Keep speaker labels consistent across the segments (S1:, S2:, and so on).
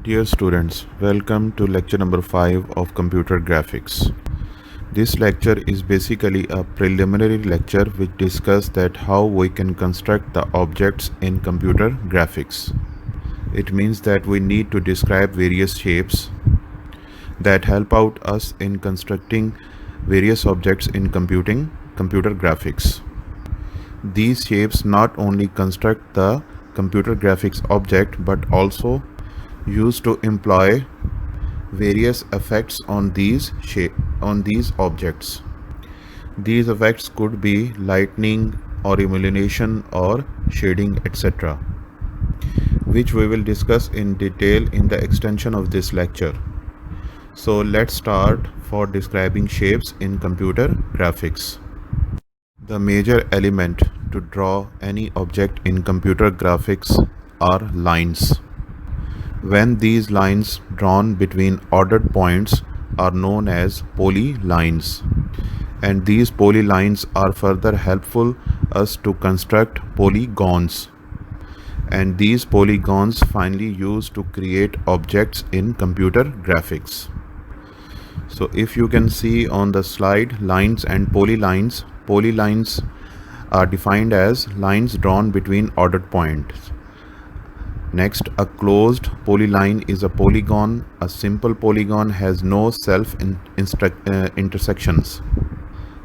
S1: Dear students, welcome to lecture number 5 of computer graphics. This lecture is basically a preliminary lecture which discusses that how we can construct the objects in computer graphics. It means that we need to describe various shapes that help out us in constructing various objects in computer graphics. These shapes not only construct the computer graphics object but also used to employ various effects on these objects. These effects could be lighting or illumination or shading, etc., which we will discuss in detail in the extension of this lecture. So let's start for describing shapes in computer graphics. The major element to draw any object in computer graphics are lines. When these lines drawn between ordered points are known as polylines, and these polylines are further helpful us to construct polygons, and these polygons finally used to create objects in computer graphics. So if you can see on the slide, lines and polylines are defined as lines drawn between ordered points. Next, a closed polyline is a polygon. A simple polygon has no intersections.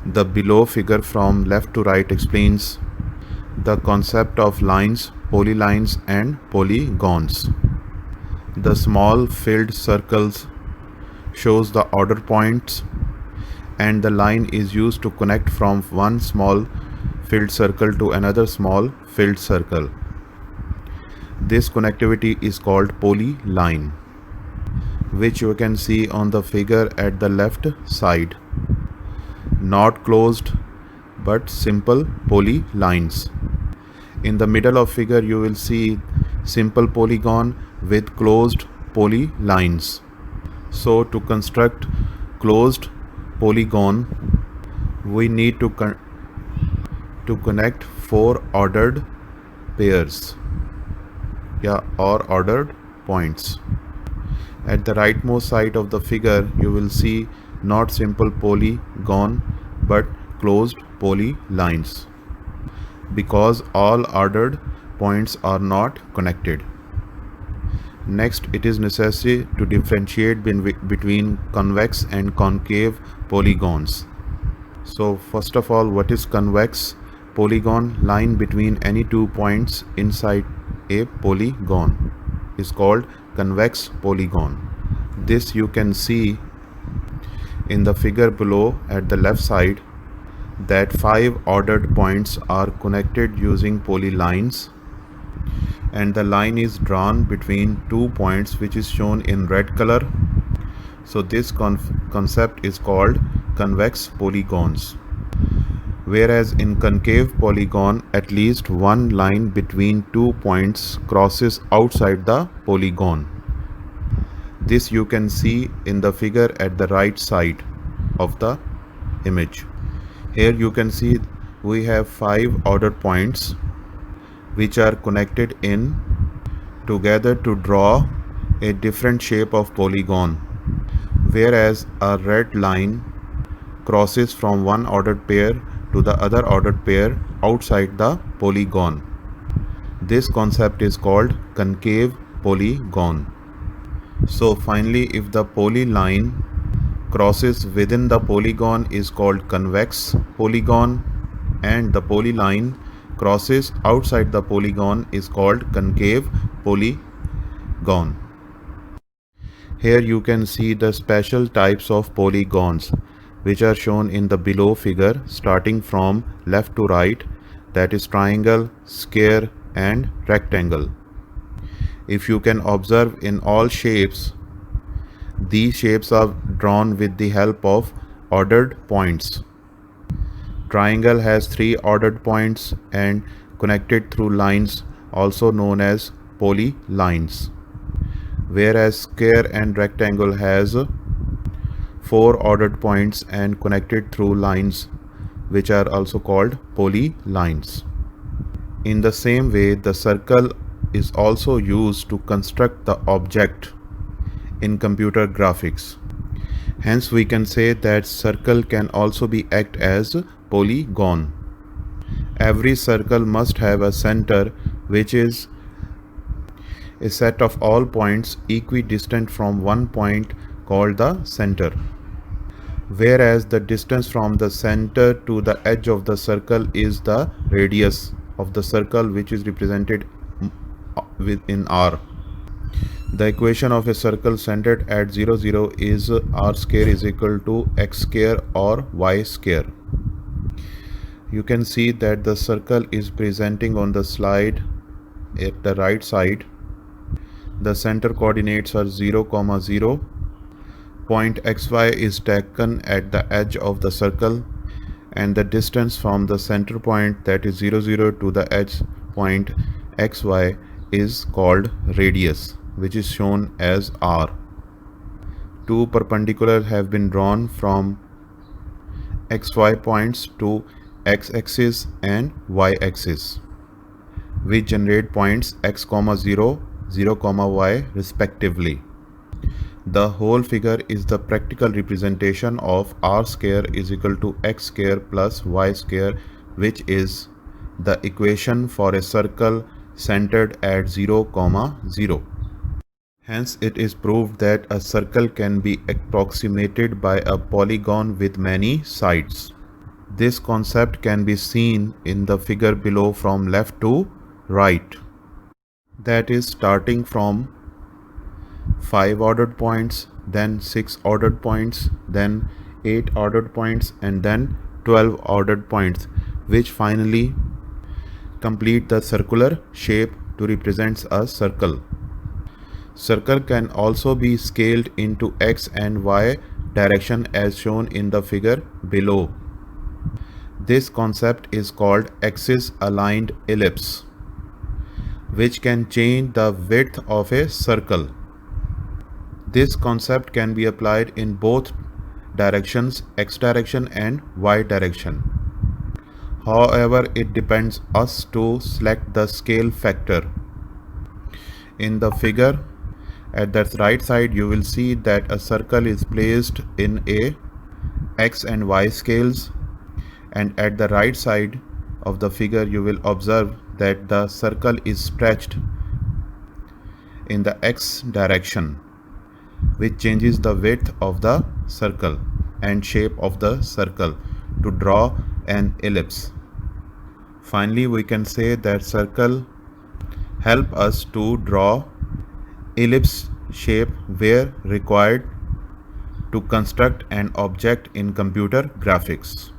S1: The below figure from left to right explains the concept of lines, polylines and polygons. The small filled circles shows the order points, and the line is used to connect from one small filled circle to another small filled circle. This connectivity is called polyline, which you can see on the figure at the left side. Not closed but simple polylines. In the middle of figure you will see simple polygon with closed polylines. So to construct closed polygon, we need to connect four ordered pairs or ordered points. At the rightmost side of the figure you will see not simple polygon but closed polylines, because all ordered points are not connected. Next, it is necessary to differentiate between convex and concave polygons. So first of all, what is convex polygon? Line between any 2 points inside a polygon is called convex polygon. This you can see in the figure below at the left side, that 5 ordered points are connected using polylines, and the line is drawn between 2 points which is shown in red color. So this concept is called convex polygons. Whereas in concave polygon, at least one line between 2 points crosses outside the polygon. This you can see in the figure at the right side of the image. Here you can see we have 5 ordered points which are connected in together to draw a different shape of polygon, whereas a red line crosses from one ordered pair to the other ordered pair outside the polygon. This concept is called concave polygon. So finally, if the polyline crosses within the polygon is called convex polygon, and the polyline crosses outside the polygon is called concave polygon. Here you can see the special types of polygons which are shown in the below figure, starting from left to right, that is triangle, square and rectangle. If you can observe, in all shapes, these shapes are drawn with the help of ordered points. Triangle has 3 ordered points and connected through lines also known as polylines, whereas square and rectangle has 4 ordered points and connected through lines which are also called polylines. In the same way, the circle is also used to construct the object in computer graphics. Hence we can say that circle can also be act as polygon. Every circle must have a center which is a set of all points equidistant from one point called the center. Whereas the distance from the center to the edge of the circle is the radius of the circle, which is represented in r. The equation of a circle centered at 0, 0 is r square is equal to x square or y square. You can see that the circle is presenting on the slide at the right side. The center coordinates are 0, 0. Point xy is taken at the edge of the circle, and the distance from the center point, that is 0, 0, to the edge point xy is called radius, which is shown as r. Two perpendiculars have been drawn from xy points to x-axis and y-axis, which generate points x, 0, 0, y respectively. The whole figure is the practical representation of r square is equal to x square plus y square, which is the equation for a circle centered at 0, 0. Hence it is proved that a circle can be approximated by a polygon with many sides. This concept can be seen in the figure below from left to right. That is, starting from 5 ordered points, then 6 ordered points, then 8 ordered points, and then 12 ordered points, which finally complete the circular shape to represent a circle. Circle can also be scaled into x and y direction as shown in the figure below. This concept is called axis aligned ellipse, which can change the width of a circle. This concept can be applied in both directions, x direction and y direction. However, it depends us to select the scale factor. In the figure at the right side, you will see that a circle is placed in a x and y scales, and at the right side of the figure you will observe that the circle is stretched in the x direction, which changes the width of the circle and shape of the circle to draw an ellipse. Finally, we can say that circle help us to draw ellipse shape where required to construct an object in computer graphics.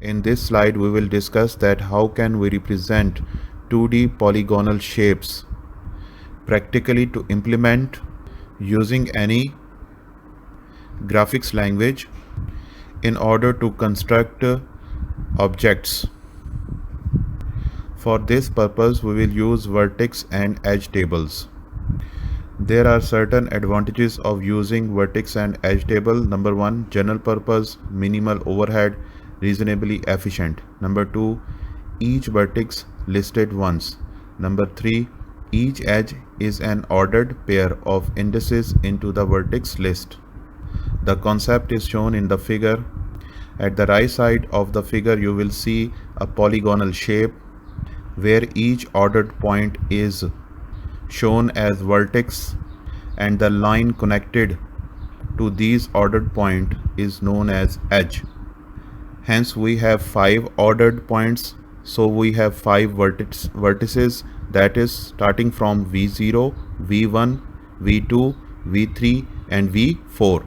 S1: In this slide, we will discuss that how can we represent 2D polygonal shapes practically to implement using any graphics language in order to construct objects. For this purpose, we will use vertex and edge tables. There are certain advantages of using vertex and edge table. Number 1, general purpose, minimal overhead, reasonably efficient. Number 2, each vertex listed once. Number 3, each edge is an ordered pair of indices into the vertex list. The concept is shown in the figure. At the right side of the figure, you will see a polygonal shape where each ordered point is shown as vertex, and the line connected to these ordered point is known as edge. Hence we have 5 ordered points, so we have 5 vertices, that is starting from V0, V1, V2, V3 and V4.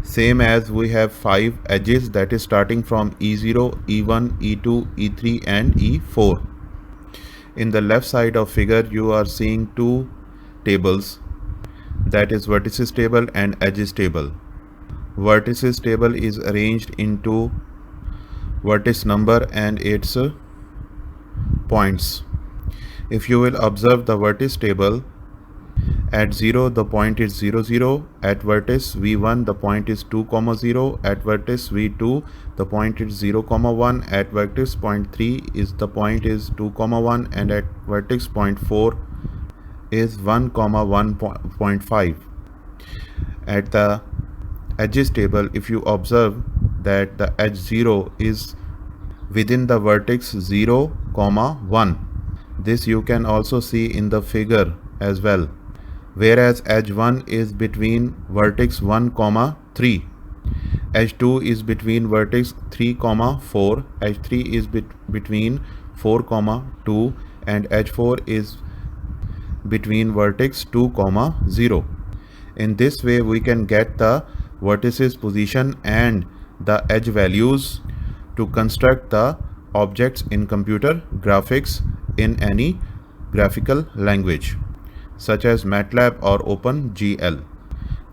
S1: Same as we have 5 edges, that is starting from E0, E1, E2, E3 and E4. In the left side of figure, you are seeing 2 tables, that is vertices table and edges table. Vertices table is arranged into vertex number and its points. If you will observe the vertex table, at 0 the point is 0, 0, at vertex V1 the point is 2, 0, at vertex V2 the point is 0, 1, at vertex point 3 is the point is 2, 1, and at vertex point 4 is 1, 1.5. At the edges table, if you observe that the edge 0 is within the vertex 0, 1. This you can also see in the figure as well. Whereas edge 1 is between vertex 1, 3. Edge 2 is between vertex 3, 4. Edge 3 is between 4, 2, and edge 4 is between vertex 2, 0. In this way we can get the vertices position and the edge values to construct the objects in computer graphics in any graphical language such as MATLAB or OpenGL.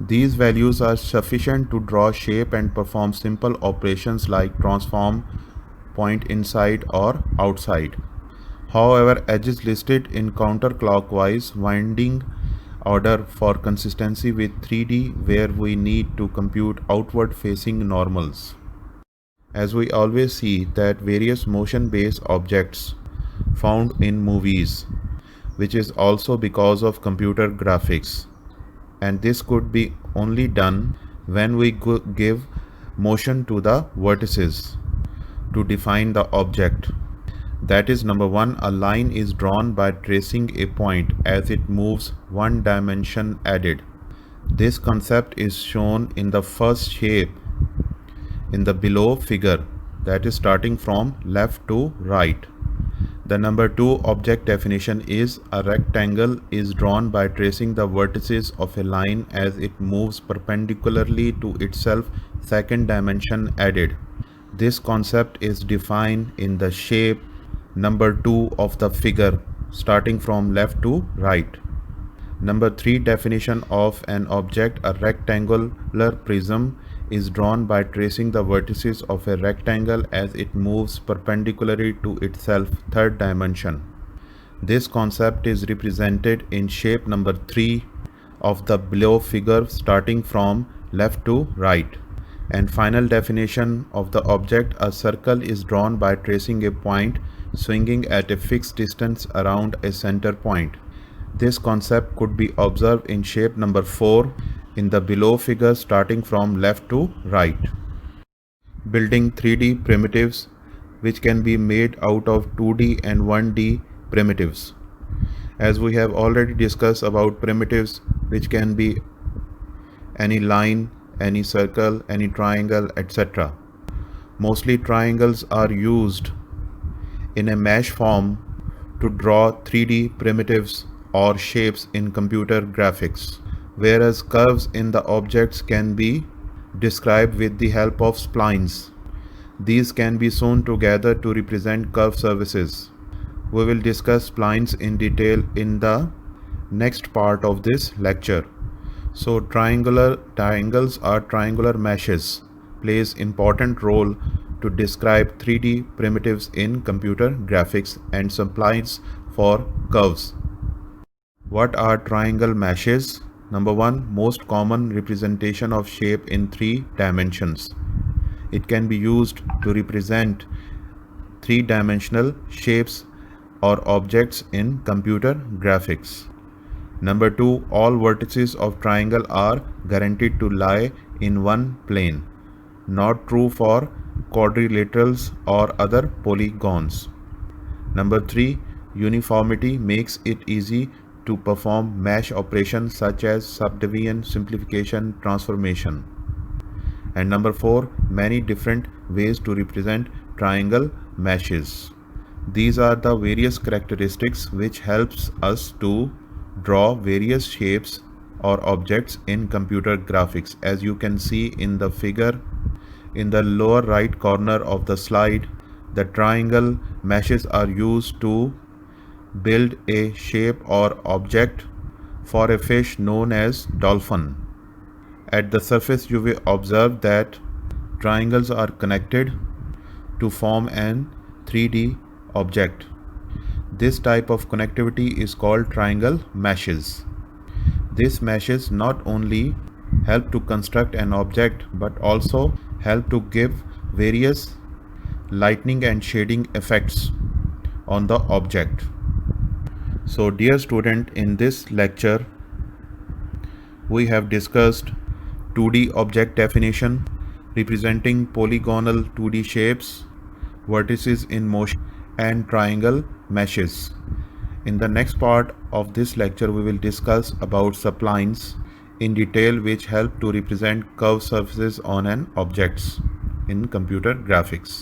S1: These values are sufficient to draw shape and perform simple operations like transform, point inside or outside. However, edges listed in counterclockwise winding order for consistency with 3D where we need to compute outward facing normals. As we always see that various motion-based objects found in movies, which is also because of computer graphics, and this could be only done when we give motion to the vertices to define the object. That is, number 1, a line is drawn by tracing a point as it moves one dimension added. This concept is shown in the first shape in the below figure, that is starting from left to right. The number 2 object definition is a rectangle is drawn by tracing the vertices of a line as it moves perpendicularly to itself, second dimension added. This concept is defined in the shape number 2 of the figure starting from left to right. Number 3 definition of an object, a rectangular prism is drawn by tracing the vertices of a rectangle as it moves perpendicularly to itself, third dimension. This concept is represented in shape number 3 of the below figure starting from left to right. And final definition of the object, a circle is drawn by tracing a point swinging at a fixed distance around a center point. This concept could be observed in shape number 4 in the below figure starting from left to right. Building 3D primitives which can be made out of 2D and 1D primitives. As we have already discussed about primitives which can be any line, any circle, any triangle, etc. Mostly triangles are used in a mesh form to draw 3D primitives or shapes in computer graphics, whereas curves in the objects can be described with the help of splines. These can be sewn together to represent curved surfaces. We will discuss splines in detail in the next part of this lecture. So triangles are triangular meshes, plays important role to describe 3D primitives in computer graphics and splines for curves. What are triangle meshes? Number 1, most common representation of shape in 3 dimensions. It can be used to represent 3-dimensional shapes or objects in computer graphics. Number 2, all vertices of triangle are guaranteed to lie in one plane. Not true for quadrilaterals or other polygons. Number 3, uniformity makes it easy to perform mesh operations such as subdivision, simplification, transformation. And number 4, many different ways to represent triangle meshes. These are the various characteristics which helps us to draw various shapes or objects in computer graphics. As you can see in the figure in the lower right corner of the slide, the triangle meshes are used to build a shape or object for a fish known as dolphin. At the surface you will observe that triangles are connected to form an 3D object. This type of connectivity is called triangle meshes. These meshes not only help to construct an object but also help to give various lighting and shading effects on the object. So dear student, in this lecture we have discussed 2D object definition, representing polygonal 2D shapes, vertices in motion, and triangle meshes. In the next part of this lecture, we will discuss about splines in detail, which help to represent curved surfaces on an objects in computer graphics.